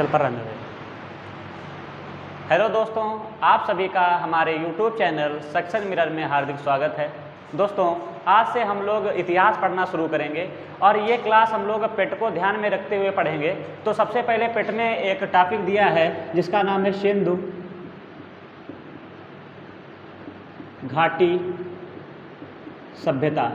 चल पर रहने दे। हेलो दोस्तों, आप सभी का हमारे YouTube चैनल सक्सेस मिरर में हार्दिक स्वागत है। दोस्तों, आज से हम लोग इतिहास पढ़ना शुरू करेंगे और ये क्लास हम लोग पेट को ध्यान में रखते हुए पढ़ेंगे। तो सबसे पहले पेट में एक टॉपिक दिया है जिसका नाम है सिंधु घाटी सभ्यता।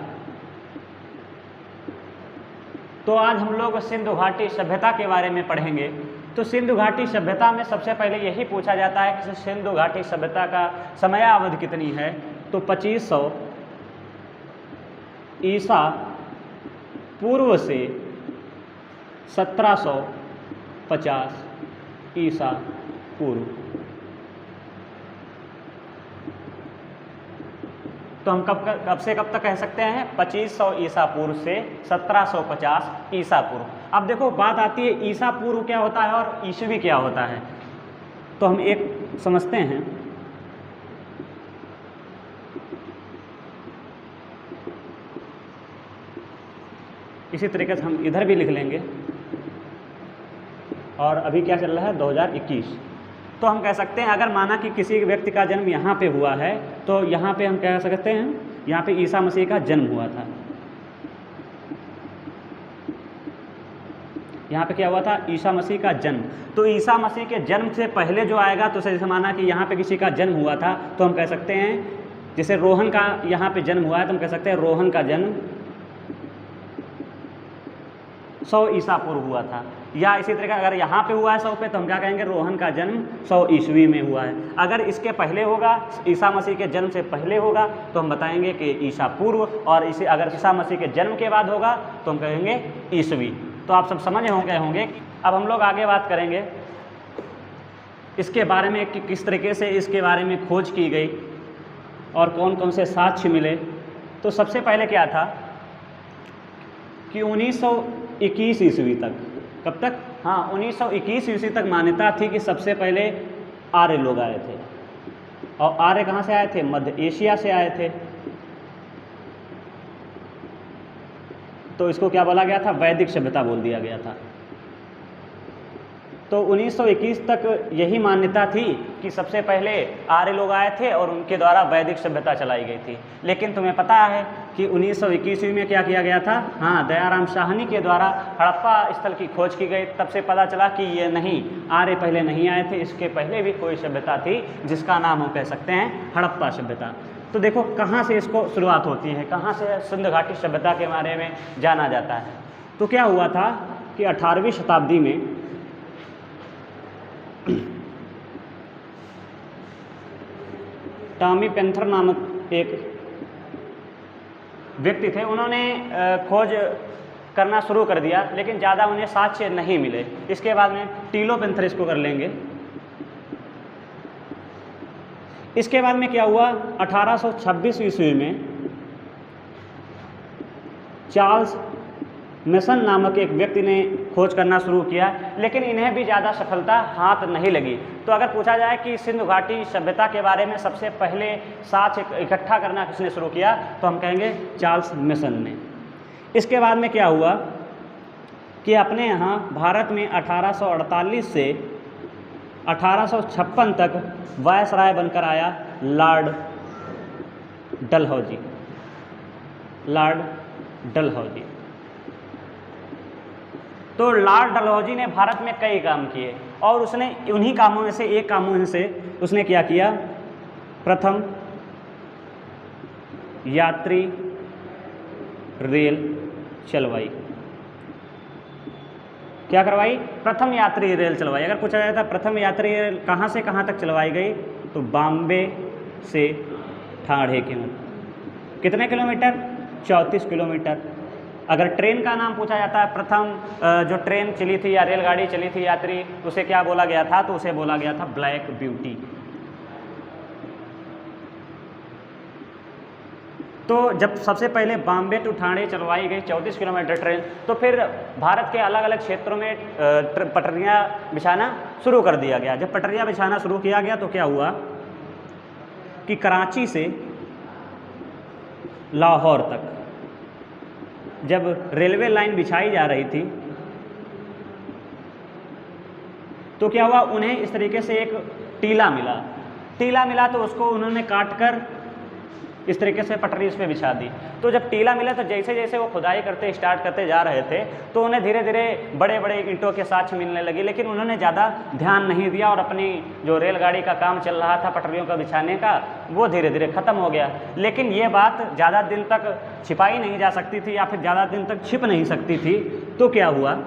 तो आज हम लोग सिंधु घाटी सभ्यता के बारे में पढ़ेंगे। तो सिंधु घाटी सभ्यता में सबसे पहले यही पूछा जाता है कि सिंधु घाटी सभ्यता का समयावधि कितनी है। तो 2500 ईसा पूर्व से 1750 ईसा पूर्व। तो हम कब से कब तक कह सकते हैं? 2500 ईसा पूर्व से 1750 ईसा पूर्व। अब देखो बात आती है ईसा पूर्व क्या होता है और ईसवी क्या होता है। तो हम एक समझते हैं। इसी तरीके से हम इधर भी लिख लेंगे। और अभी क्या चल रहा है? 2021। तो हम कह सकते हैं अगर माना कि किसी व्यक्ति का जन्म यहाँ पे हुआ है तो यहाँ पे हम कह सकते हैं यहाँ पे ईसा मसीह का जन्म हुआ था। यहाँ पे क्या हुआ था? ईसा मसीह का जन्म। तो ईसा मसीह के जन्म से पहले जो आएगा तो जैसे माना कि यहाँ पे किसी का जन्म हुआ था तो हम कह सकते हैं जैसे रोहन का यहाँ पे जन्म हुआ है तो हम कह सकते हैं रोहन का जन्म 100 ईसा पूर्व हुआ था। या इसी तरह अगर यहाँ पे हुआ है 100 पे तो हम क्या कहेंगे? रोहन का जन्म 100 ईस्वी में हुआ है। अगर इसके पहले होगा, ईसा मसीह के जन्म से पहले होगा तो हम बताएंगे कि ईसा पूर्व। और इसे अगर ईसा मसीह के जन्म के बाद होगा तो हम कहेंगे ईस्वी। तो आप सब समझ होंगे। अब हम लोग आगे बात करेंगे इसके बारे में कि किस तरीके से इसके बारे में खोज की गई और कौन कौन से साक्ष्य मिले। तो सबसे पहले क्या था कि 1921 ईस्वी तक, कब तक? हाँ, 1921 ईस्वी तक मान्यता थी कि सबसे पहले आर्य लोग आए थे। और आर्य कहाँ से आए थे? मध्य एशिया से आए थे। तो इसको क्या बोला गया था? वैदिक सभ्यता बोल दिया गया था। तो 1921 तक यही मान्यता थी कि सबसे पहले आर्य लोग आए थे और उनके द्वारा वैदिक सभ्यता चलाई गई थी। लेकिन तुम्हें पता है कि 1921 में क्या किया गया था? हाँ, दयाराम साहनी के द्वारा हड़प्पा स्थल की खोज की गई। तब से पता चला कि ये नहीं, आर्य पहले नहीं आए थे, इसके पहले भी कोई सभ्यता थी जिसका नाम हम कह सकते हैं हड़प्पा सभ्यता। तो देखो कहाँ से इसको शुरुआत होती है, कहाँ से सिंधु घाटी सभ्यता के बारे में जाना जाता है। तो क्या हुआ था कि 18वीं शताब्दी में टॉमी पेंथर नामक एक व्यक्ति थे। उन्होंने खोज करना शुरू कर दिया लेकिन ज़्यादा उन्हें साक्ष्य नहीं मिले। इसके बाद में टीलो पेंथर इसको कर लेंगे। इसके बाद में क्या हुआ? 1826 ईस्वी में चार्ल्स मेसन नामक एक व्यक्ति ने खोज करना शुरू किया, लेकिन इन्हें भी ज़्यादा सफलता हाथ नहीं लगी। तो अगर पूछा जाए कि सिंधु घाटी सभ्यता के बारे में सबसे पहले साक्ष्य इकट्ठा करना किसने शुरू किया तो हम कहेंगे चार्ल्स मेसन ने। इसके बाद में क्या हुआ कि अपने यहाँ भारत में 1848 से 1856 तक वायसराय बनकर आया लॉर्ड डलहौजी। तो लॉर्ड डलहौजी ने भारत में कई काम किए और उसने उन्हीं कामों में से एक कामों में से उसने क्या किया? प्रथम यात्री रेल चलवाई। क्या करवाई? प्रथम यात्री रेल चलवाई। अगर पूछा जाता प्रथम यात्री रेल कहाँ से कहाँ तक चलवाई गई तो बॉम्बे से ठाणे के मध्य। कितने किलोमीटर? 34 किलोमीटर। अगर ट्रेन का नाम पूछा जाता है, प्रथम जो ट्रेन चली थी या रेलगाड़ी चली थी यात्री, उसे क्या बोला गया था? तो उसे बोला गया था ब्लैक ब्यूटी। तो जब सबसे पहले बॉम्बे टू ठाणे चलवाई गई 34 किलोमीटर ट्रेन, तो फिर भारत के अलग अलग क्षेत्रों में पटरियाँ बिछाना शुरू कर दिया गया। जब पटरियाँ बिछाना शुरू किया गया तो क्या हुआ कि कराची से लाहौर तक जब रेलवे लाइन बिछाई जा रही थी तो क्या हुआ, उन्हें इस तरीके से एक टीला मिला तो उसको उन्होंने काट कर इस तरीके से पटरी उस पर बिछा दी। तो जब टीला मिला तो जैसे जैसे वो खुदाई स्टार्ट करते जा रहे थे तो उन्हें धीरे धीरे बड़े बड़े ईंटों के साक्ष्य मिलने लगी, लेकिन उन्होंने ज़्यादा ध्यान नहीं दिया और अपनी जो रेलगाड़ी का काम चल रहा था पटरियों का बिछाने का, वो धीरे धीरे ख़त्म हो गया। लेकिन ये बात ज़्यादा दिन तक छिपाई नहीं जा सकती थी या फिर ज़्यादा दिन तक छिप नहीं सकती थी। तो क्या हुआ,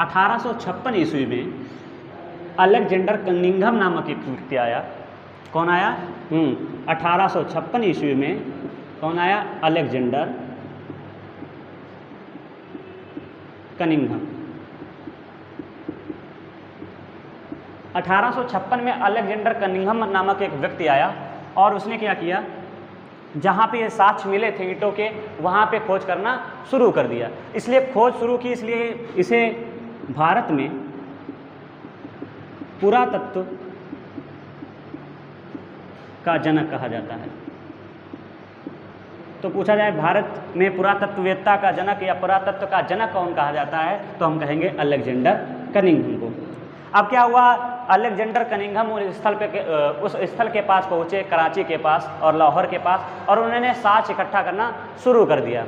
1856 ईस्वी में अलेक्जेंडर कनिंघम नामक एक व्यक्ति आया। कौन आया? 1856 ईस्वी में कौन आया? Alexander Cunningham. 1856 में अलेक्जेंडर कनिंघम नामक एक व्यक्ति आया और उसने क्या किया, जहाँ पे ये साक्ष्य मिले थे ईंटों के, वहाँ पे खोज करना शुरू कर दिया। इसलिए खोज शुरू की, इसलिए इसे भारत में पुरातत्व का जनक कहा जाता है। तो पूछा जाए भारत में पुरातत्ववेत्ता का जनक या पुरातत्व का जनक कौन कहा जाता है, तो हम कहेंगे अलेक्जेंडर कनिंघम को। अब क्या हुआ, अलेक्जेंडर कनिंघम उस स्थल के पास पहुँचे, कराची के पास और लाहौर के पास, और उन्होंने साक्ष्य इकट्ठा करना शुरू कर दिया।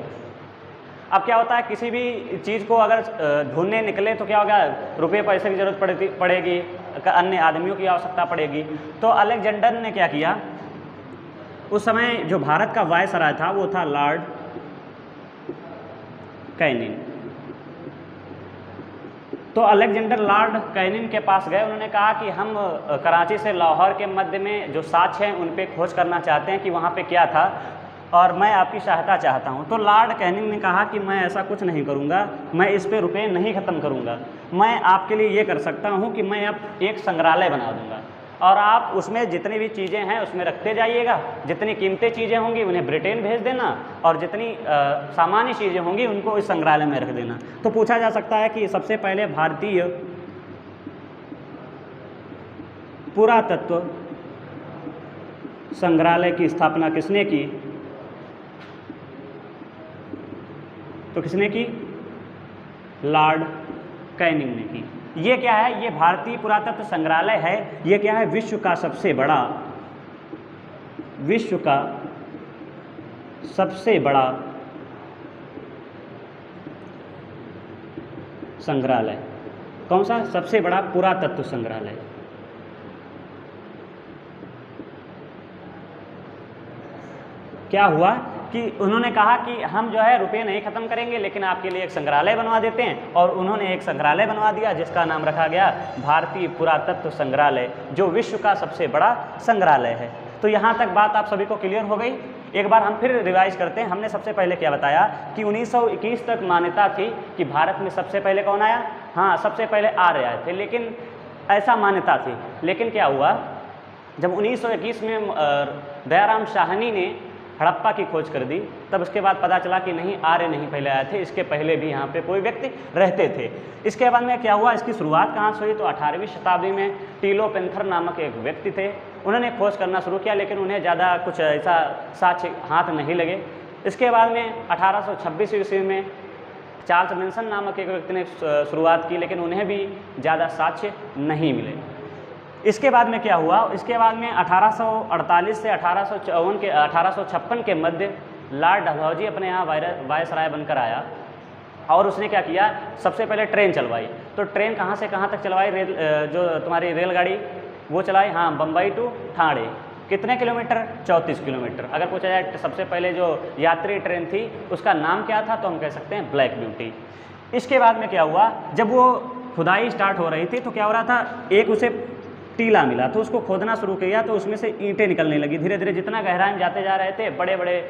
अब क्या होता है, किसी भी चीज़ को अगर ढूंढने निकले तो क्या होगा, रुपये पैसे की ज़रूरत पड़ेगी, अन्य आदमियों की आवश्यकता पड़ेगी। तो अलेक्जेंडर ने क्या किया, उस समय जो भारत का वायसराय था वो था लॉर्ड कैनिंग। तो अलेक्जेंडर लॉर्ड कैनिंग के पास गए, उन्होंने कहा कि हम कराची से लाहौर के मध्य में जो साक्ष्य हैं उन पे खोज करना चाहते हैं कि वहाँ पे क्या था, और मैं आपकी सहायता चाहता हूँ। तो लॉर्ड कैनिंग ने कहा कि मैं ऐसा कुछ नहीं करूँगा, मैं इस पे रुपए नहीं ख़त्म करूँगा, मैं आपके लिए ये कर सकता हूँ कि मैं अब एक संग्रहालय बना दूँगा और आप उसमें जितनी भी चीज़ें हैं उसमें रखते जाइएगा, जितनी कीमती चीज़ें होंगी उन्हें ब्रिटेन भेज देना और जितनी सामान्य चीज़ें होंगी उनको इस संग्रहालय में रख देना। तो पूछा जा सकता है कि सबसे पहले भारतीय पुरातत्व संग्रहालय की स्थापना किसने की, तो किसने की? लॉर्ड कैनिंग ने की। ये क्या है, ये भारतीय पुरातत्व संग्रहालय है, ये क्या है, विश्व का सबसे बड़ा संग्रहालय। कौन सा? सबसे बड़ा पुरातत्व संग्रहालय। क्या हुआ कि उन्होंने कहा कि हम जो है रुपये नहीं ख़त्म करेंगे, लेकिन आपके लिए एक संग्रहालय बनवा देते हैं, और उन्होंने एक संग्रहालय बनवा दिया जिसका नाम रखा गया भारतीय पुरातत्व संग्रहालय, जो विश्व का सबसे बड़ा संग्रहालय है। तो यहाँ तक बात आप सभी को क्लियर हो गई। एक बार हम फिर रिवाइज करते हैं। हमने सबसे पहले क्या बताया कि 1921 तक मान्यता थी कि भारत में सबसे पहले कौन आया, हाँ सबसे पहले आर्य आए थे, लेकिन ऐसा मान्यता थी। लेकिन क्या हुआ, जब 1921 में दयाराम साहनी ने हड़प्पा की खोज कर दी, तब उसके बाद पता चला कि नहीं, आर्य नहीं पहले आए थे, इसके पहले भी यहाँ पे कोई व्यक्ति रहते थे। इसके बाद में क्या हुआ, इसकी शुरुआत कहाँ से हुई, तो 18वीं शताब्दी में टीलो पेंथर नामक एक व्यक्ति थे, उन्होंने खोज करना शुरू किया, लेकिन उन्हें ज़्यादा कुछ ऐसा साक्ष्य हाथ नहीं लगे। इसके बाद में 1826 ईस्वी में चार्ल्स मेंसन नामक एक व्यक्ति ने शुरुआत की, लेकिन उन्हें भी ज़्यादा साक्ष्य नहीं मिले। इसके बाद में क्या हुआ, इसके बाद में 1848 से 1856 के मध्य लॉर्ड डलहौजी अपने यहाँ वायसराय बनकर आया, और उसने क्या किया, सबसे पहले ट्रेन चलवाई। तो ट्रेन कहाँ से कहाँ तक चलवाई, जो तुम्हारी रेलगाड़ी वो चलाई, हाँ बम्बई टू ठाणे। कितने किलोमीटर? 34 किलोमीटर। अगर पूछा जाए सबसे पहले जो यात्री ट्रेन थी उसका नाम क्या था, तो हम कह सकते हैं ब्लैक ब्यूटी। इसके बाद में क्या हुआ, जब वो खुदाई स्टार्ट हो रही थी तो क्या हो रहा था, एक उसे टीला मिला तो उसको खोदना शुरू किया, तो उसमें से ईंटें निकलने लगी। धीरे धीरे जितना गहराई में जाते जा रहे थे, बड़े बड़े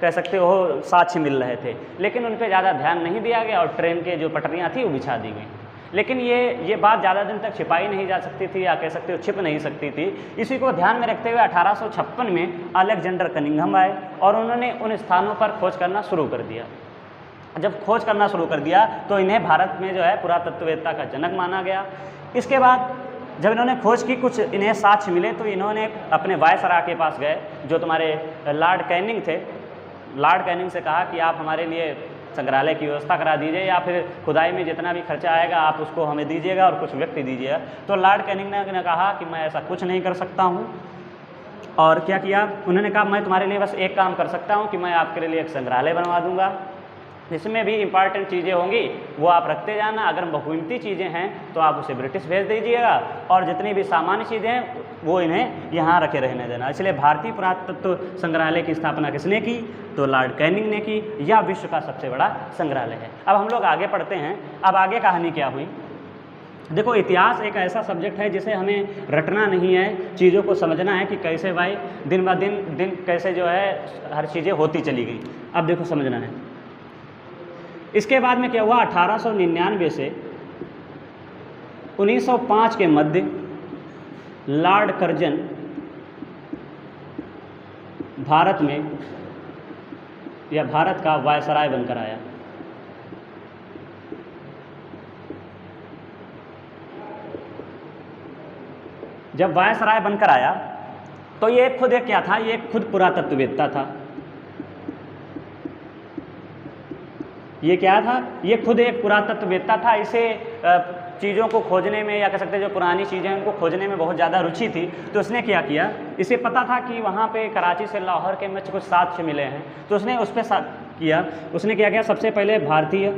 कह सकते हो साक्ष्य मिल रहे थे, लेकिन उन पर ज़्यादा ध्यान नहीं दिया गया और ट्रेन के जो पटरियाँ थी वो बिछा दी गई। लेकिन ये बात ज़्यादा दिन तक छिपाई नहीं जा सकती थी, या कह सकते हो छिप नहीं सकती थी। इसी को ध्यान में रखते हुए 1856 में अलेक्जेंडर कनिंघम आए और उन्होंने उन स्थानों पर खोज करना शुरू कर दिया। जब खोज करना शुरू कर दिया तो इन्हें भारत में जो है पुरातत्ववेत्ता का जनक माना गया। इसके बाद जब इन्होंने खोज की, कुछ इन्हें साक्ष्य मिले, तो इन्होंने अपने वायसराय के पास गए, जो तुम्हारे लॉर्ड कैनिंग थे। लॉर्ड कैनिंग से कहा कि आप हमारे लिए संग्रहालय की व्यवस्था करा दीजिए, या फिर खुदाई में जितना भी खर्चा आएगा आप उसको हमें दीजिएगा और कुछ व्यक्ति दीजिएगा। तो लॉर्ड कैनिंग ने कहा कि मैं ऐसा कुछ नहीं कर सकता हूँ। और क्या किया, उन्होंने कहा मैं तुम्हारे लिए बस एक काम कर सकता हूँ कि मैं आपके लिए एक संग्रहालय बनवा दूंगा, जिसमें भी इंपॉर्टेंट चीज़ें होंगी वो आप रखते जाना, अगर बहुकीमती चीज़ें हैं तो आप उसे ब्रिटिश भेज दीजिएगा, और जितनी भी सामान्य चीज़ें हैं वो इन्हें यहाँ रखे रहने देना। इसलिए भारतीय पुरातत्व संग्रहालय की स्थापना किसने की, तो लॉर्ड कैनिंग ने की। यह विश्व का सबसे बड़ा संग्रहालय है। अब हम लोग आगे पढ़ते हैं। अब आगे कहानी क्या हुई। देखो, इतिहास एक ऐसा सब्जेक्ट है जिसे हमें रटना नहीं है, चीज़ों को समझना है कि कैसे भाई दिन ब दिन कैसे जो है हर चीज़ें होती चली गई। अब देखो समझना है। इसके बाद में क्या हुआ, 1899 से 1905 के मध्य लॉर्ड कर्जन भारत में या भारत का वायसराय बनकर आया। जब वायसराय बनकर आया तो ये खुद एक क्या था, ये खुद पुरातत्ववेत्ता था। ये क्या था, ये खुद एक पुरातत्ववेत्ता था। इसे चीज़ों को खोजने में, या कह सकते हैं जो पुरानी चीज़ें हैं उनको खोजने में बहुत ज़्यादा रुचि थी। तो उसने क्या किया, इसे पता था कि वहाँ पे कराची से लाहौर के मध्य कुछ साक्ष्य मिले हैं, तो उसने उस पर किया। उसने क्या किया, सबसे पहले भारतीय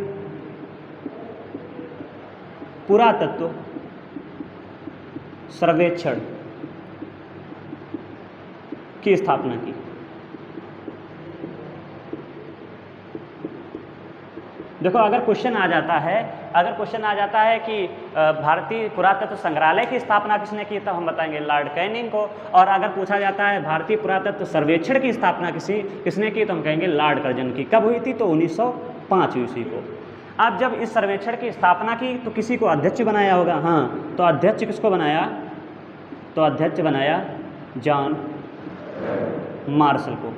पुरातत्व सर्वेक्षण की स्थापना की। देखो, अगर क्वेश्चन आ जाता है कि भारतीय पुरातत्व संग्रहालय की स्थापना किसने की, तो हम बताएंगे लॉर्ड कैनिंग को। और अगर पूछा जाता है भारतीय पुरातत्व सर्वेक्षण की स्थापना किसने की, तो हम कहेंगे लॉर्ड कर्जन की। कब हुई थी, तो 1905 ईस्वी को। अब जब इस सर्वेक्षण की स्थापना की तो किसी को अध्यक्ष बनाया होगा। हाँ, तो अध्यक्ष किसको बनाया, तो अध्यक्ष बनाया जॉन मार्शल को।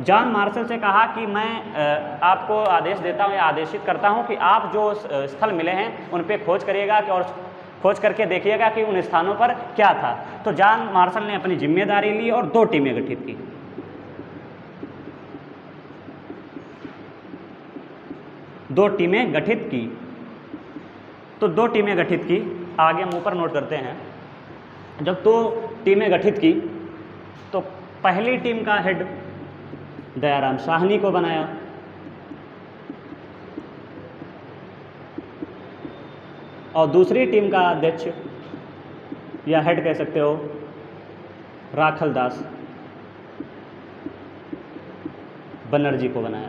जॉन मार्शल से कहा कि मैं आपको आदेश देता हूँ या आदेशित करता हूँ कि आप जो स्थल मिले हैं उन पे खोज करिएगा और खोज करके देखिएगा कि उन स्थानों पर क्या था। तो जॉन मार्शल ने अपनी जिम्मेदारी ली और 2 टीमें गठित की। तो 2 टीमें गठित की। आगे हम ऊपर नोट करते हैं। जब 2 टीमें गठित की तो पहली टीम का हेड दयाराम साहनी को बनाया, और दूसरी टीम का अध्यक्ष या हेड कह सकते हो राखल दास बनर्जी को बनाया।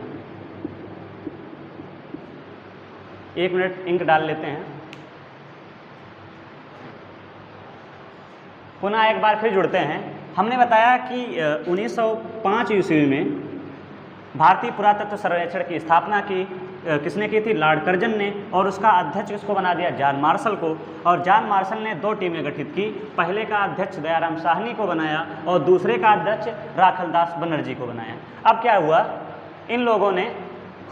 1 मिनट इंक डाल लेते हैं। पुनः एक बार फिर जुड़ते हैं। हमने बताया कि 1905 ईस्वी में भारतीय पुरातत्व सर्वेक्षण की स्थापना की किसने की थी, लॉर्ड कर्जन ने, और उसका अध्यक्ष किसको बना दिया, जॉन मार्शल को। और जॉन मार्शल ने 2 टीमें गठित की। पहले का अध्यक्ष दयाराम साहनी को बनाया और दूसरे का अध्यक्ष राखल दास बनर्जी को बनाया। अब क्या हुआ, इन लोगों ने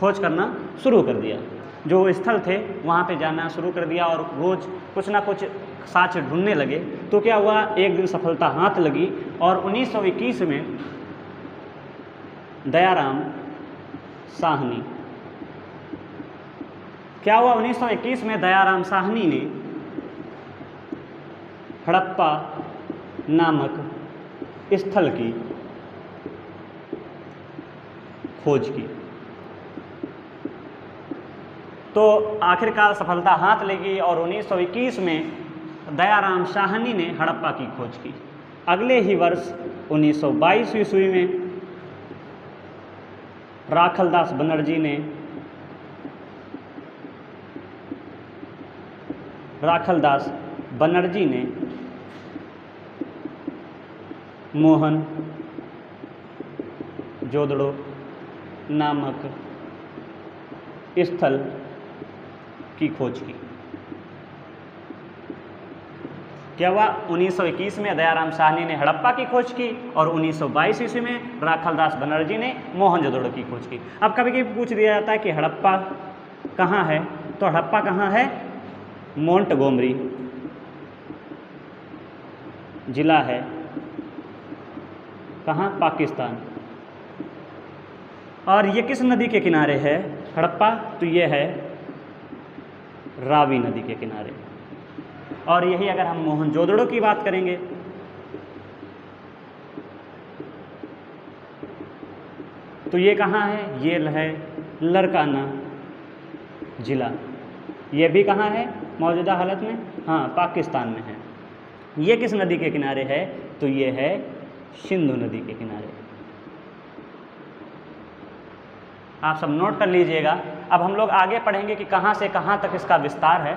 खोज करना शुरू कर दिया। जो स्थल थे वहाँ पे जाना शुरू कर दिया और रोज़ कुछ ना कुछ साक्ष्य ढूंढने लगे। तो क्या हुआ, एक दिन सफलता हाथ लगी और 1921 में दयाराम साहनी, क्या हुआ, 1921 में दयाराम साहनी ने हड़प्पा नामक स्थल की खोज की। तो आखिरकार सफलता हाथ लगी और 1921 में दयाराम साहनी ने हड़प्पा की खोज की। अगले ही वर्ष 1922 ईस्वी में राखल दास बनर्जी ने मोहन जोदड़ो नामक स्थल की खोज की। क्या हुआ, 1921 में दयाराम साहनी ने हड़प्पा की खोज की और 1922 ईस्वी में राखल दास बनर्जी ने मोहनजोदड़ो की खोज की। अब कभी कभी पूछ दिया जाता है कि हड़प्पा कहाँ है, तो हड़प्पा कहाँ है, मोंटगोमरी जिला है, कहाँ, पाकिस्तान। और ये किस नदी के किनारे है हड़प्पा? तो ये है रावी नदी के किनारे। और यही अगर हम मोहनजोदड़ो की बात करेंगे तो ये कहाँ है? ये है लरकाना ज़िला। ये भी कहाँ है मौजूदा हालत में? हाँ, पाकिस्तान में है। ये किस नदी के किनारे है? तो ये है सिंधु नदी के किनारे। आप सब नोट कर लीजिएगा। अब हम लोग आगे पढ़ेंगे कि कहाँ से कहाँ तक इसका विस्तार है।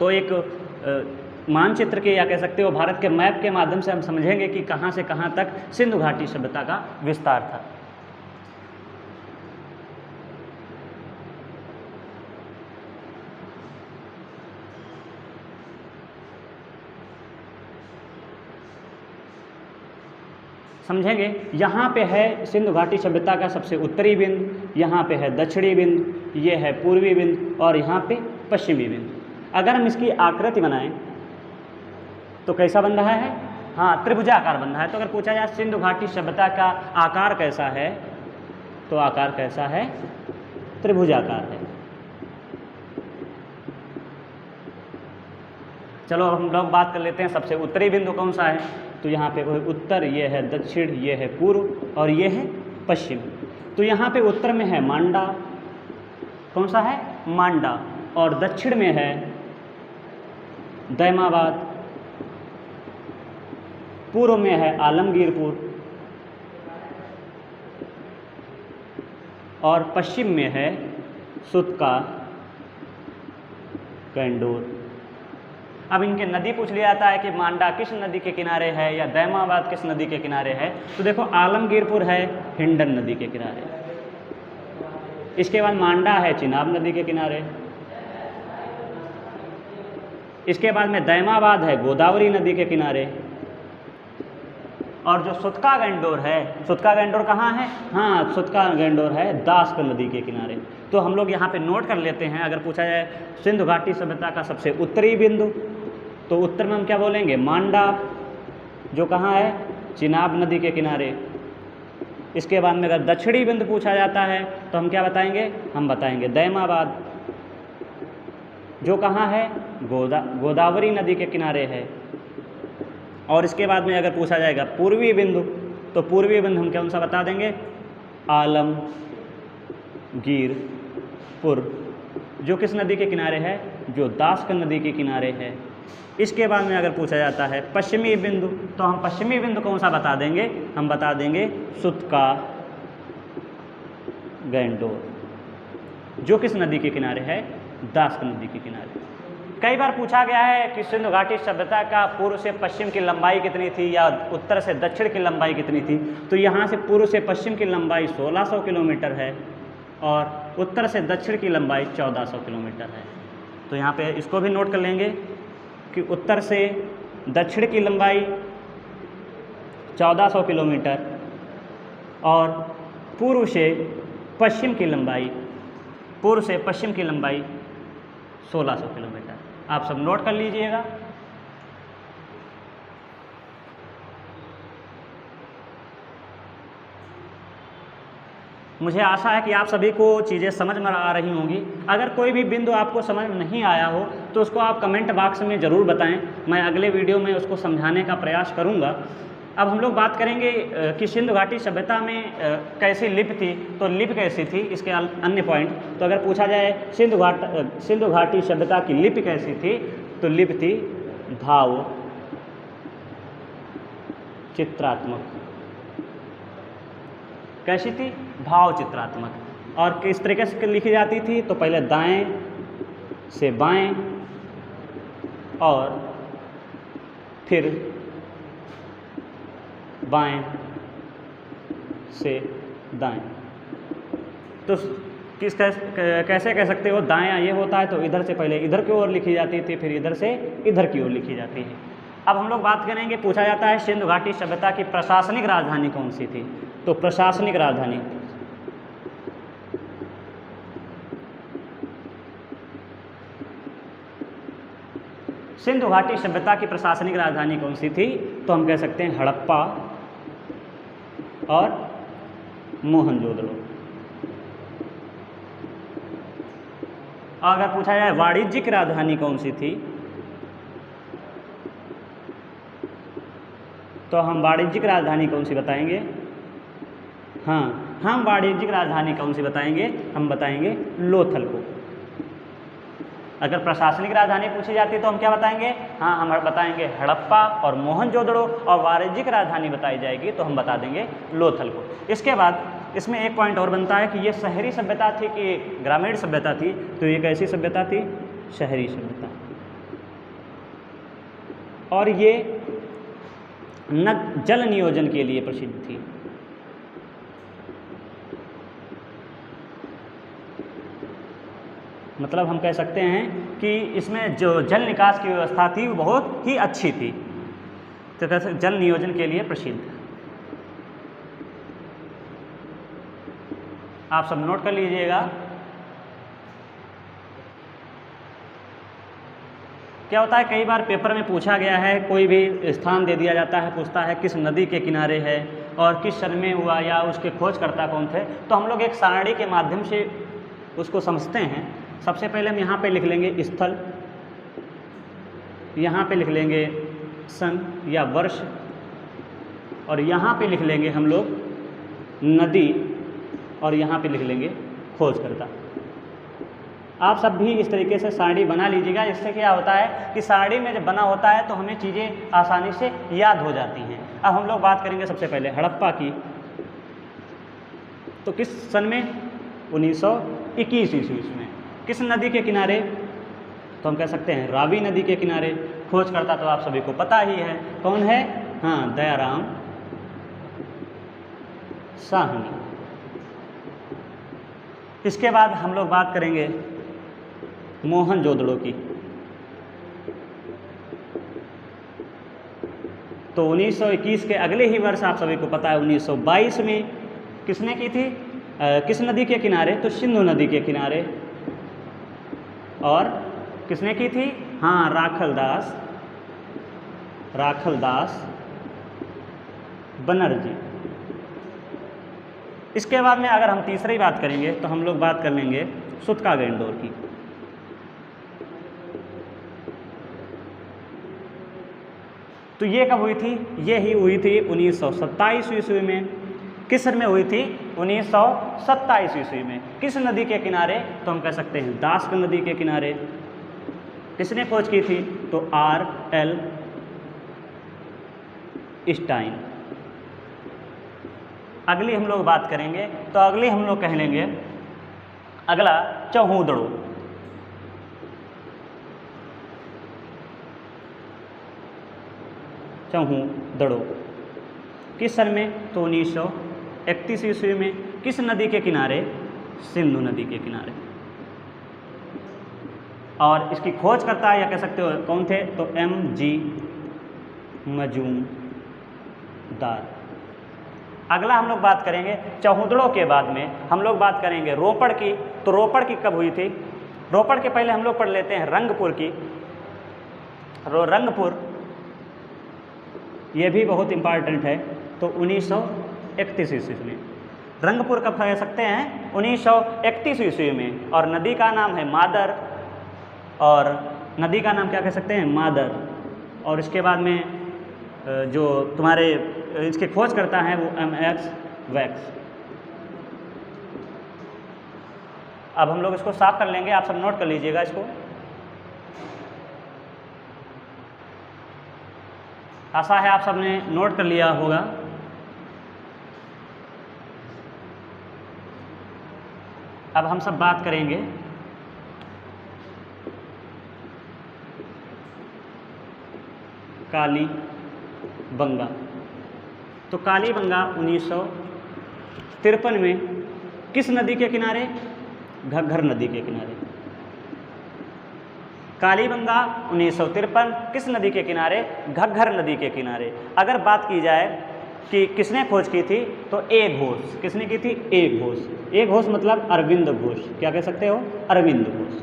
तो एक मानचित्र के या कह सकते हो भारत के मैप के माध्यम से हम समझेंगे कि कहाँ से कहाँ तक सिंधु घाटी सभ्यता का विस्तार था। समझेंगे। यहाँ पे है सिंधु घाटी सभ्यता का सबसे उत्तरी बिंदु, यहाँ पे है दक्षिणी बिंदु, ये है पूर्वी बिंदु और यहाँ पे पश्चिमी बिंदु। अगर हम इसकी आकृति बनाएं तो कैसा बन रहा है? हाँ, त्रिभुजाकार बन रहा है। तो अगर पूछा जाए सिंधु घाटी सभ्यता का आकार कैसा है, तो आकार कैसा है? त्रिभुजाकार है। चलो अब हम लोग बात कर लेते हैं सबसे उत्तरी बिंदु कौन सा है। तो यहाँ पे उत्तर, ये है दक्षिण, ये है पूर्व और ये है पश्चिम। तो यहाँ पे उत्तर में है मांडा, कौन सा है? मांडा। और दक्षिण में है दैमाबाद, पूर्व में है आलमगीरपुर और पश्चिम में है सुतका गंडोर। अब इनके नदी पूछ लिया जाता है कि मांडा किस नदी के किनारे है या दैमाबाद किस नदी के किनारे है। तो देखो आलमगीरपुर है हिंडन नदी के किनारे, इसके बाद मांडा है चिनाब नदी के किनारे, इसके बाद में दैमाबाद है गोदावरी नदी के किनारे, और जो सुतका गंडोर है, सुतका गंडोर कहाँ है? हाँ, सुतका गंडोर है दास्क नदी के किनारे। तो हम लोग यहाँ पे नोट कर लेते हैं। अगर पूछा जाए सिंधु घाटी सभ्यता का सबसे उत्तरी बिंदु, तो उत्तर में हम क्या बोलेंगे? मांडा, जो कहाँ है? चिनाब नदी के किनारे। इसके बाद में अगर दक्षिणी बिंदु पूछा जाता है तो हम क्या बताएंगे? हम बताएंगे दैमाबाद, जो कहाँ है? गोदावरी नदी के किनारे है। और इसके बाद में अगर पूछा जाएगा पूर्वी बिंदु, तो पूर्वी बिंदु हम कौन सा बता देंगे? आलमगीरपुर, जो किस नदी के किनारे है? जो दास्क नदी के किनारे है। इसके बाद में अगर पूछा जाता है पश्चिमी बिंदु, तो हम पश्चिमी बिंदु कौन सा बता देंगे? हम बता देंगे सुतका गंडोर, जो किस नदी के किनारे है? दास्क नदी के किनारे। कई बार पूछा गया है कि सिंधु घाटी सभ्यता का पूर्व से पश्चिम की लंबाई कितनी थी या उत्तर से दक्षिण की लंबाई कितनी थी। तो यहाँ से पूर्व से पश्चिम की लंबाई 1600 किलोमीटर है और उत्तर से दक्षिण की लंबाई 1400 किलोमीटर है। तो यहाँ पे इसको भी नोट कर लेंगे कि उत्तर से दक्षिण की लंबाई 1400 किलोमीटर और पूर्व से पश्चिम की लंबाई 1600 किलोमीटर। आप सब नोट कर लीजिएगा। मुझे आशा है कि आप सभी को चीज़ें समझ में आ रही होंगी। अगर कोई भी बिंदु आपको समझ में नहीं आया हो तो उसको आप कमेंट बॉक्स में ज़रूर बताएं, मैं अगले वीडियो में उसको समझाने का प्रयास करूंगा। अब हम लोग बात करेंगे कि सिंधु घाटी सभ्यता में कैसी लिपि थी। तो लिपि कैसी थी, इसके अन्य पॉइंट। तो अगर पूछा जाए सिंधु घाटी सभ्यता की लिपि कैसी थी, तो लिपि थी भाव चित्रात्मक। कैसी थी? भाव चित्रात्मक। और किस तरीके से लिखी जाती थी? तो पहले दाएं से बाएं और फिर बाएं से दाएं। तो कैसे कह सकते हो? दायां ये होता है तो इधर से पहले इधर की ओर लिखी जाती थी, फिर इधर से इधर की ओर लिखी जाती है। अब हम लोग बात करेंगे, पूछा जाता है सिंधु घाटी सभ्यता की प्रशासनिक राजधानी कौन सी थी। तो प्रशासनिक राजधानी सिंधु घाटी सभ्यता की प्रशासनिक राजधानी कौन सी थी? तो हम कह सकते हैं हड़प्पा और मोहनजोदड़ो। अगर पूछा जाए वाणिज्यिक राजधानी कौन सी थी, तो हम वाणिज्यिक राजधानी कौन सी बताएंगे? हाँ, हम वाणिज्यिक राजधानी कौन सी बताएंगे? हम बताएंगे लोथल को। अगर प्रशासनिक राजधानी पूछी जाती है तो हम क्या बताएंगे? हाँ, हम बताएंगे हड़प्पा और मोहनजोदड़ो, और वाणिज्यिक राजधानी बताई जाएगी तो हम बता देंगे लोथल को। इसके बाद इसमें एक पॉइंट और बनता है कि ये शहरी सभ्यता थी कि ग्रामीण सभ्यता थी, तो ये कैसी सभ्यता थी? शहरी सभ्यता। और ये जल नियोजन के लिए प्रसिद्ध थी। मतलब हम कह सकते हैं कि इसमें जो जल निकास की व्यवस्था थी वो बहुत ही अच्छी थी, तो कैसे जल नियोजन के लिए प्रसिद्ध। आप सब नोट कर लीजिएगा। क्या होता है, कई बार पेपर में पूछा गया है, कोई भी स्थान दे दिया जाता है, पूछता है किस नदी के किनारे है और किस सन में हुआ या उसके खोजकर्ता कौन थे, तो हम लोग एक सारणी के माध्यम से उसको समझते हैं। सबसे पहले हम यहाँ पे लिख लेंगे स्थल, यहाँ पे लिख लेंगे सन या वर्ष, और यहाँ पे लिख लेंगे हम लोग नदी, और यहाँ पे लिख लेंगे खोजकर्ता। आप सब भी इस तरीके से सारणी बना लीजिएगा। इससे क्या होता है कि सारणी में जब बना होता है तो हमें चीज़ें आसानी से याद हो जाती हैं। अब हम लोग बात करेंगे सबसे पहले हड़प्पा की। तो किस सन में? 1921 ईस्वी में। किस नदी के किनारे? तो हम कह सकते हैं रावी नदी के किनारे। खोजकर्ता तो आप सभी को पता ही है, कौन है? हाँ, दयाराम साहनी। इसके बाद हम लोग बात करेंगे मोहनजोदड़ो की। तो 1921 के अगले ही वर्ष आप सभी को पता है 1922 में किसने की थी? किस नदी के किनारे? तो सिंधु नदी के किनारे। और किसने की थी? हाँ, राखलदास बनर्जी। इसके बाद में अगर हम तीसरी बात करेंगे तो हम लोग बात कर लेंगे सूत्का गैंडोर की। तो ये कब हुई थी? ये ही हुई थी 1927 ईस्वी में। किस सन में हुई थी? 1927 ईस्वी में। किस नदी के किनारे? तो हम कह सकते हैं दास्क नदी के किनारे। किसने खोज की थी? तो R.L. स्टाइन। अगली हम लोग बात करेंगे तो अगली हम लोग कह लेंगे अगला चौहूदड़ो। चौहूदड़ो किस सन में? तो 1931 ईस्वी में। किस नदी के किनारे? सिंधु नदी के किनारे। और इसकी खोज करता या कह सकते हो कौन थे? तो M.G. मजूमदार। अगला हम लोग बात करेंगे चौहूदड़ो के बाद में हम लोग बात करेंगे रोपड़ की। तो रोपड़ की कब हुई थी? रोपड़ के पहले हम लोग पढ़ लेते हैं रंगपुर की। रंगपुर ये भी बहुत इम्पॉर्टेंट है। तो 1931 ईस्वी में। रंगपुर कब कह सकते हैं? 1931 ईस्वी में। और नदी का नाम है मादर, और नदी का नाम क्या कह सकते हैं? मादर। और इसके बाद में जो तुम्हारे इसके खोज करता है वो M.X. वैक्स। अब हम लोग इसको साफ कर लेंगे, आप सब नोट कर लीजिएगा इसको। आशा है आप सबने नोट कर लिया होगा। अब हम सब बात करेंगे कालीबंगा। तो कालीबंगा 1953 में किस नदी के किनारे? घग्घर नदी के किनारे। कालीबंगा 1953 किस नदी के किनारे? घग्घर नदी के किनारे। अगर बात की जाए कि किसने खोज की थी तो ए घोष। किसने की थी? ए घोष। ए घोष मतलब अरविंद घोष। क्या कह सकते हो? अरविंद घोष।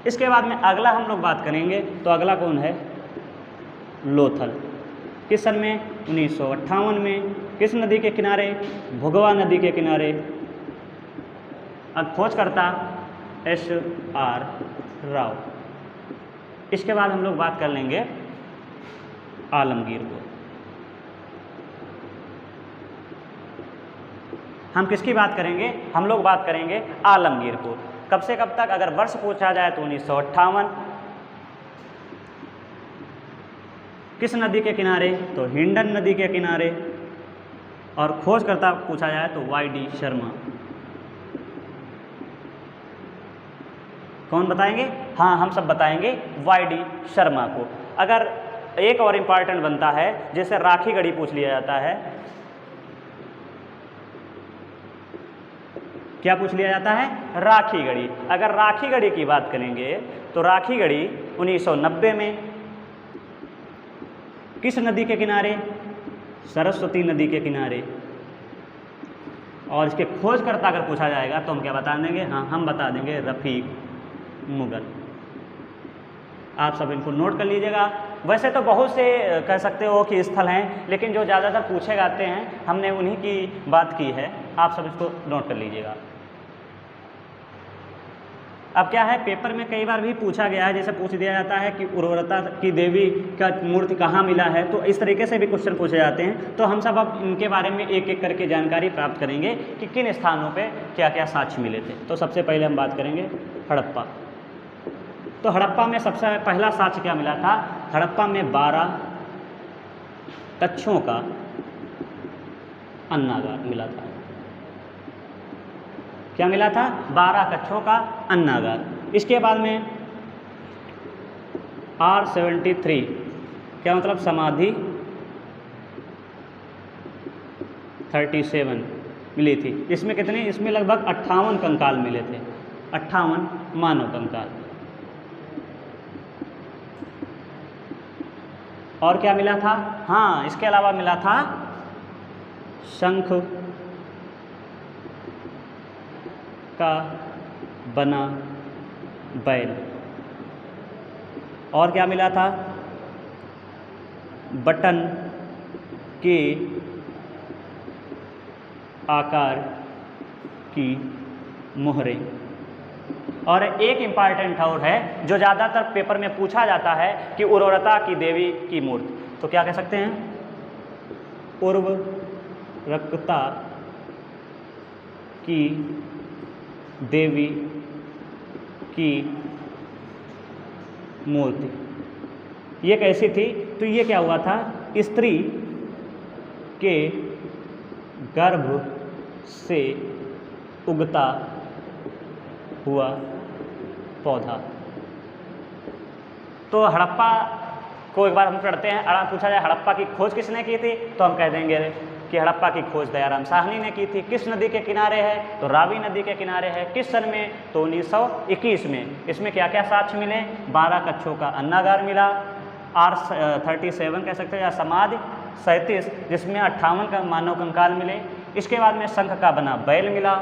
इसके बाद में अगला हम लोग बात करेंगे तो अगला कौन है? लोथल। किस सन में? 1958 में। किस नदी के किनारे? भुगवा नदी के किनारे। अब खोजकर्ता SR राव। इसके बाद हम लोग बात कर लेंगे आलमगीरपुर। हम किसकी बात करेंगे? हम लोग बात करेंगे आलमगीरपुर। कब से कब तक? अगर वर्ष पूछा जाए तो 1958। किस नदी के किनारे? तो हिंडन नदी के किनारे। और खोजकर्ता पूछा जाए तो YD शर्मा। कौन बताएंगे? हाँ, हम सब बताएंगे YD शर्मा को। अगर एक और इम्पॉर्टेंट बनता है, जैसे राखी गढ़ी पूछ लिया जाता है। क्या पूछ लिया जाता है? राखी गढ़ी। अगर राखी गढ़ी की बात करेंगे तो राखी गढ़ी 1990 में किस नदी के किनारे? सरस्वती नदी के किनारे। और इसके खोजकर्ता अगर पूछा जाएगा तो हम क्या बता देंगे? हाँ, हम बता देंगे रफ़ीक मुगल। आप सब इनको नोट कर लीजिएगा। वैसे तो बहुत से कह सकते हो कि स्थल हैं, लेकिन जो ज़्यादातर पूछे जाते हैं हमने उन्हीं की बात की है। आप सब इसको नोट कर लीजिएगा। अब क्या है, पेपर में कई बार भी पूछा गया है, जैसे पूछ दिया जाता है कि उर्वरता की देवी का मूर्ति कहाँ मिला है, तो इस तरीके से भी क्वेश्चन पूछे जाते हैं। तो हम सब अब इनके बारे में एक एक करके जानकारी प्राप्त करेंगे कि किन स्थानों पे क्या क्या साक्ष्य मिले थे। तो सबसे पहले हम बात करेंगे हड़प्पा। तो हड़प्पा में सबसे पहला साक्ष्य क्या मिला था? हड़प्पा में 12 कच्छों का अन्नागार मिला था। क्या मिला था? 12 कच्छों का अन्नागार। इसके बाद में R73, क्या मतलब? समाधि 37 मिली थी। इसमें कितने? इसमें लगभग 58 कंकाल मिले थे, 58 मानव कंकाल। और क्या मिला था? हाँ, इसके अलावा मिला था शंख का बना बैल। और क्या मिला था? बटन के आकार की मोहरें। और एक इम्पॉर्टेंट और है जो ज़्यादातर पेपर में पूछा जाता है कि उर्वरता की देवी की मूर्ति। तो क्या कह सकते हैं? उर्वरकता की देवी की मूर्ति। ये कैसी थी? तो ये क्या हुआ था? स्त्री के गर्भ से उगता हुआ पौधा। तो हड़प्पा को एक बार हम पढ़ते हैं। पूछा जाए हड़प्पा की खोज किसने की थी, तो हम कह देंगे कि हड़प्पा की खोज दयाराम साहनी ने की थी। किस नदी के किनारे है? तो रावी नदी के किनारे है। किस सन में? तो 1921 में। इसमें क्या क्या साक्ष्य मिले? 12 कच्छों का अन्नागार मिला, R37 कह सकते हैं, या समाधि 37 जिसमें 58 का मानव कंकाल मिले। इसके बाद में शंख का बना बैल मिला,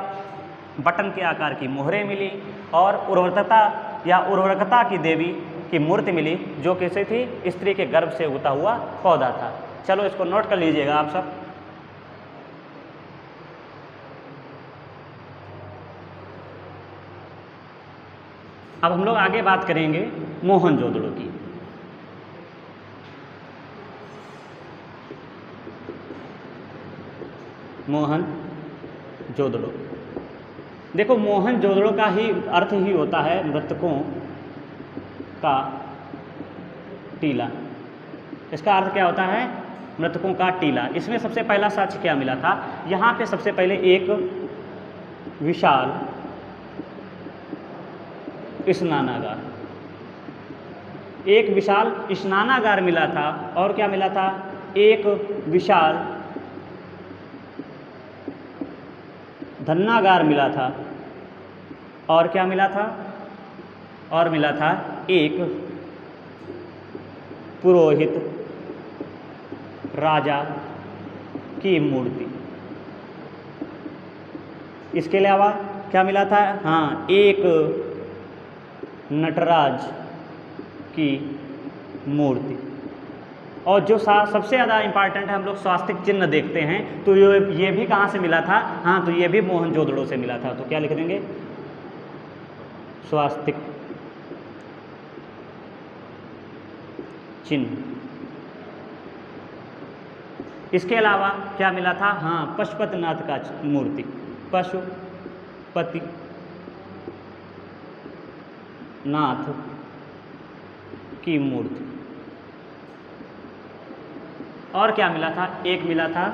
बटन के आकार की मोहरें मिली, और उर्वरकता की देवी की मूर्ति मिली, जो किसी थी? स्त्री के गर्भ से उगता हुआ पौधा था। चलो इसको नोट कर लीजिएगा आप सब। अब हम लोग आगे बात करेंगे मोहनजोदड़ो की। मोहनजोदड़ो, देखो मोहनजोदड़ो का ही अर्थ ही होता है मृतकों का टीला। इसका अर्थ क्या होता है? मृतकों का टीला। इसमें सबसे पहला साक्ष्य क्या मिला था? यहाँ पे सबसे पहले एक विशाल स्नानागार, एक विशाल स्नानागार मिला था। और क्या मिला था? एक विशाल धन्नागार मिला था। और क्या मिला था? और मिला था एक पुरोहित राजा की मूर्ति। इसके अलावा क्या मिला था? हाँ, एक नटराज की मूर्ति। और जो सबसे ज़्यादा इंपॉर्टेंट है, हम लोग स्वास्तिक चिन्ह देखते हैं, तो ये भी कहाँ से मिला था? हाँ, तो ये भी मोहनजोदड़ो से मिला था। तो क्या लिख देंगे? स्वास्तिक चिन्ह। इसके अलावा क्या मिला था? हाँ, पशुपतिनाथ का मूर्ति, पशुपति नाथ की मूर्ति। और क्या मिला था? एक मिला था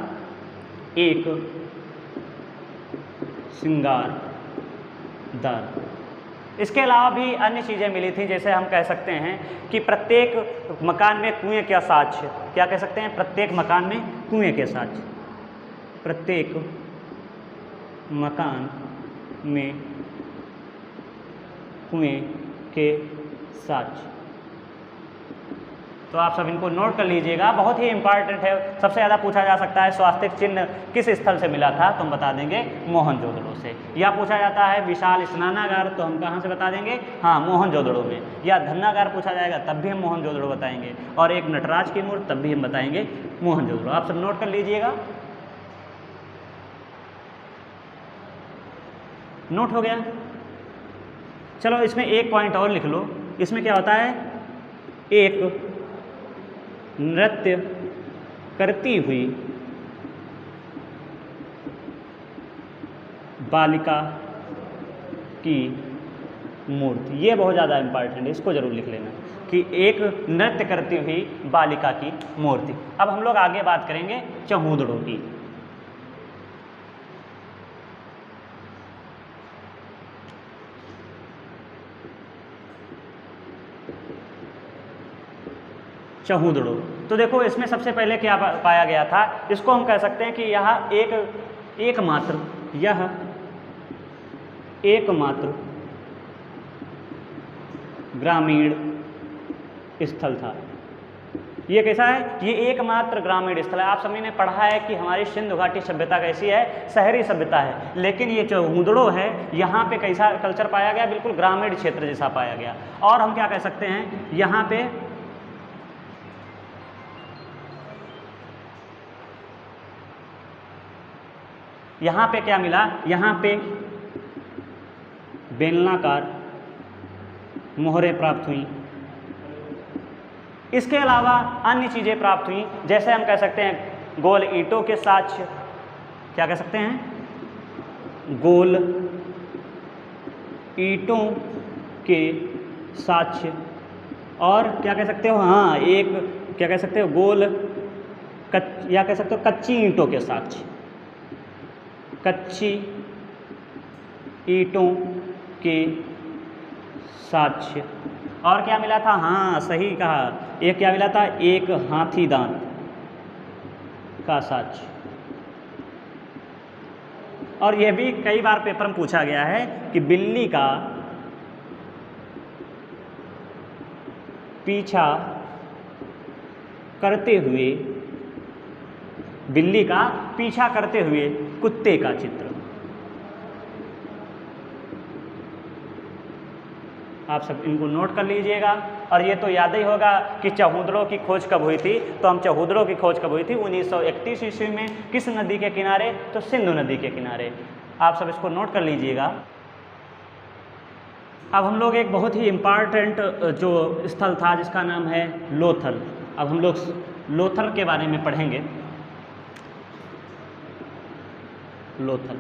एक श्रृंगारदार। इसके अलावा भी अन्य चीज़ें मिली थी, जैसे हम कह सकते हैं कि प्रत्येक मकान में कुएं का साक्ष्य। क्या कह सकते हैं? प्रत्येक मकान में कुएं के साक्ष्य। प्रत्येक मकान में कुएं के साक्ष्य। तो आप सब इनको नोट कर लीजिएगा, बहुत ही इंपॉर्टेंट है। सबसे ज़्यादा पूछा जा सकता है स्वास्तिक चिन्ह किस स्थल से मिला था, तो हम बता देंगे मोहनजोदड़ो से। या पूछा जाता है विशाल स्नानागार, तो हम कहाँ से बता देंगे? हाँ, मोहनजोदड़ो में। या धन्नागार पूछा जाएगा तब भी हम मोहनजोदड़ो बताएंगे। और एक नटराज की मूर्ति, तब भी हम बताएंगे मोहनजोदड़ो। आप सब नोट कर लीजिएगा। नोट हो गया? चलो इसमें एक पॉइंट और लिख लो। इसमें क्या होता है? एक नृत्य करती हुई बालिका की मूर्ति। ये बहुत ज़्यादा इंपॉर्टेंट है, इसको जरूर लिख लेना कि एक नृत्य करती हुई बालिका की मूर्ति। अब हम लोग आगे बात करेंगे चहूदड़ों की। चहूदड़ो, तो देखो इसमें सबसे पहले क्या पाया गया था? इसको हम कह सकते हैं कि यह एकमात्र ग्रामीण स्थल था। ये कैसा है? ये एकमात्र ग्रामीण स्थल है। आप सभी ने पढ़ा है कि हमारी सिंधु घाटी सभ्यता कैसी है? शहरी सभ्यता है। लेकिन ये चहूदड़ो है, यहाँ पे कैसा कल्चर पाया गया? बिल्कुल ग्रामीण क्षेत्र जैसा पाया गया। और हम क्या कह सकते हैं? यहाँ पे क्या मिला? यहाँ पे बेलनाकार मोहरें प्राप्त हुई। इसके अलावा अन्य चीज़ें प्राप्त हुई, जैसे हम कह सकते हैं गोल ईंटों के साक्ष्य। क्या कह सकते हैं? गोल ईंटों के साक्ष्य। और क्या कह सकते हो? हाँ, एक क्या कह सकते हो? या कह सकते हो कच्ची ईंटों के साक्ष्य। कच्ची ईंटों के साक्ष्य। और क्या मिला था? हाँ, सही कहा, एक क्या मिला था? एक हाथी दांत का साक्ष्य। और यह भी कई बार पेपर में पूछा गया है कि बिल्ली का पीछा करते हुए कुत्ते का चित्र। आप सब इनको नोट कर लीजिएगा। और ये तो याद ही होगा कि चहूदड़ों की खोज कब हुई थी? तो हम चहूदड़ों की खोज कब हुई थी? 1931 ईस्वी में। किस नदी के किनारे? तो सिंधु नदी के किनारे। आप सब इसको नोट कर लीजिएगा। अब हम लोग एक बहुत ही इम्पॉर्टेंट जो स्थल था जिसका नाम है लोथल। अब हम लोग लोथल के बारे में पढ़ेंगे। लोथल,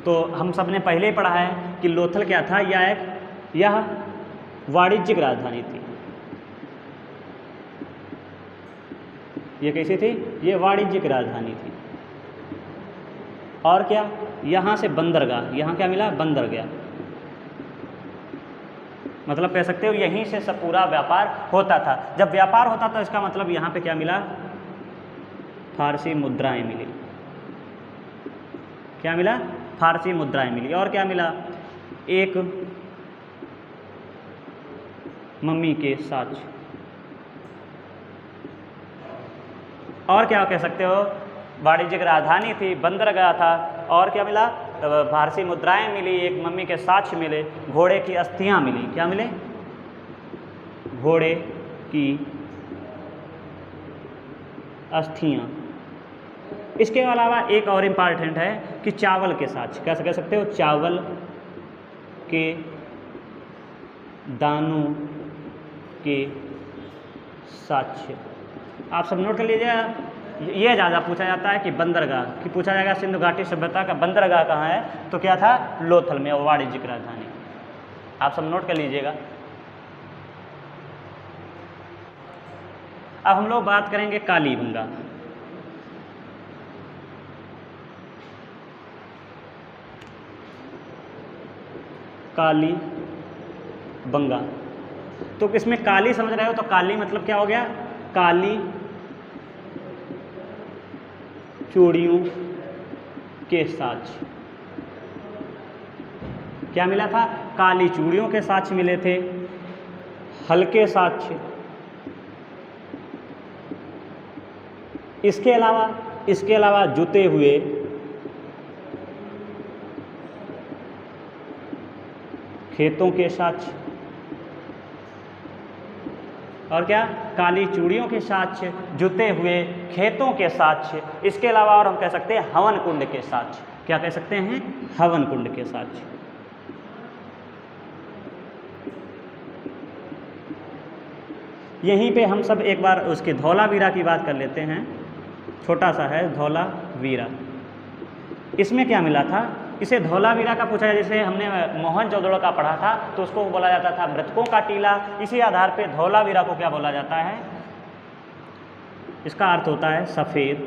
तो हम सब ने पहले ही पढ़ा है कि लोथल क्या था? यह वाणिज्यिक राजधानी थी। ये कैसी थी? ये वाणिज्यिक राजधानी थी। और क्या? यहाँ से बंदरगाह, यहाँ क्या मिला? बंदरगाह। मतलब कह सकते हो यहीं से सब पूरा व्यापार होता था। जब व्यापार होता था इसका मतलब यहाँ पे क्या मिला? फारसी मुद्राएं मिली। क्या मिला? फारसी मुद्राएं मिली। और क्या मिला? एक मम्मी के साक्ष्य। और क्या कह सकते हो? वाणिज्यिक राजधानी थी, बंदरगाह था। और क्या मिला? फारसी मुद्राएं मिली, एक मम्मी के साक्ष्य मिले, घोड़े की अस्थियां मिली। क्या मिले? घोड़े की अस्थियाँ। इसके अलावा एक और इम्पॉर्टेंट है कि चावल के साक्ष्य, कैसे कह सकते हो, चावल के दानों के साक्ष्य। आप सब नोट कर लीजिएगा। ये ज़्यादा पूछा जाता है कि बंदरगाह कि पूछा जाएगा सिंधु घाटी सभ्यता का बंदरगाह कहाँ है, तो क्या था, लोथल में, और वाणिज्यिक राजधानी। आप सब नोट कर लीजिएगा। अब हम लोग बात करेंगे कालीबंगा। कालीबंगा, तो इसमें काली समझ रहे हो, तो काली मतलब क्या हो गया, काली चूड़ियों के साक्ष्य। क्या मिला था, काली चूड़ियों के साक्ष्य मिले थे, हल्के साक्ष्य। इसके अलावा जुते हुए खेतों के साक्ष्य, और क्या, काली चूड़ियों के साक्ष्य, जुते हुए खेतों के साक्ष्य। इसके अलावा और हम कह सकते हैं हवन कुंड के साक्ष्य। क्या कह सकते हैं, हवन कुंड के साक्ष्य। यहीं पे हम सब एक बार उसके धौलावीरा की बात कर लेते हैं। छोटा सा है धौलावीरा। इसमें क्या मिला था, इसे धौलावीरा का पूछा है। जैसे हमने मोहनजोदड़ो का पढ़ा था, तो उसको बोला जाता था मृतकों का टीला। इसी आधार पे धौलावीरा को क्या बोला जाता है, इसका अर्थ होता है सफ़ेद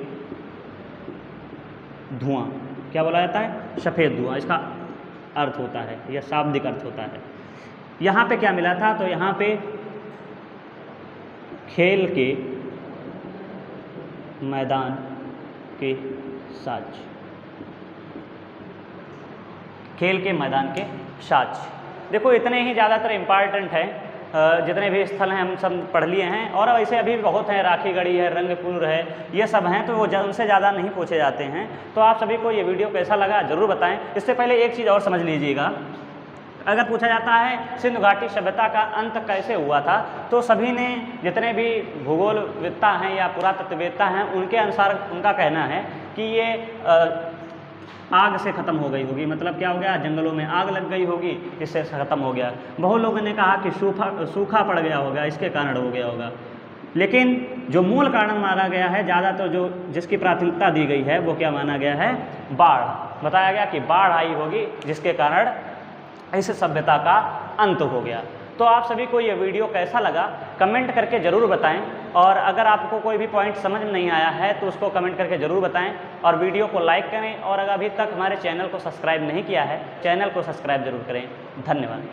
धुआं। क्या बोला जाता है, सफ़ेद धुआं, इसका अर्थ होता है, यह शाब्दिक अर्थ होता है। यहाँ पे क्या मिला था, तो यहाँ पे खेल के मैदान के साक्ष्य, खेल के मैदान के साक्ष्य। देखो इतने ही ज़्यादातर इम्पॉर्टेंट हैं, जितने भी स्थल हैं हम सब पढ़ लिए हैं। और वैसे अभी भी बहुत हैं, राखीगढ़ी है, रंगपुर है, ये सब हैं, तो वो उनसे ज़्यादा नहीं पूछे जाते हैं। तो आप सभी को ये वीडियो कैसा लगा ज़रूर बताएं। इससे पहले एक चीज़ और समझ लीजिएगा, अगर पूछा जाता है सिंधु घाटी सभ्यता का अंत कैसे हुआ था, तो सभी ने, जितने भी भूगोलवेत्ता हैं या पुरातत्ववेत्ता हैं, उनके अनुसार उनका कहना है कि ये आग से ख़त्म हो गई होगी। मतलब क्या हो गया, जंगलों में आग लग गई होगी, इससे ख़त्म हो गया। बहुत लोगों ने कहा कि सूखा पड़ गया होगा, इसके कारण हो गया होगा। लेकिन जो मूल कारण माना गया है, ज़्यादातर जो जिसकी प्राथमिकता दी गई है, वो क्या माना गया है, बाढ़। बताया गया कि बाढ़ आई होगी, जिसके कारण इस सभ्यता का अंत हो गया। तो आप सभी को ये वीडियो कैसा लगा कमेंट करके ज़रूर बताएं। और अगर आपको कोई भी पॉइंट समझ में नहीं आया है, तो उसको कमेंट करके ज़रूर बताएं। और वीडियो को लाइक करें, और अगर अभी तक हमारे चैनल को सब्सक्राइब नहीं किया है, चैनल को सब्सक्राइब ज़रूर करें। धन्यवाद।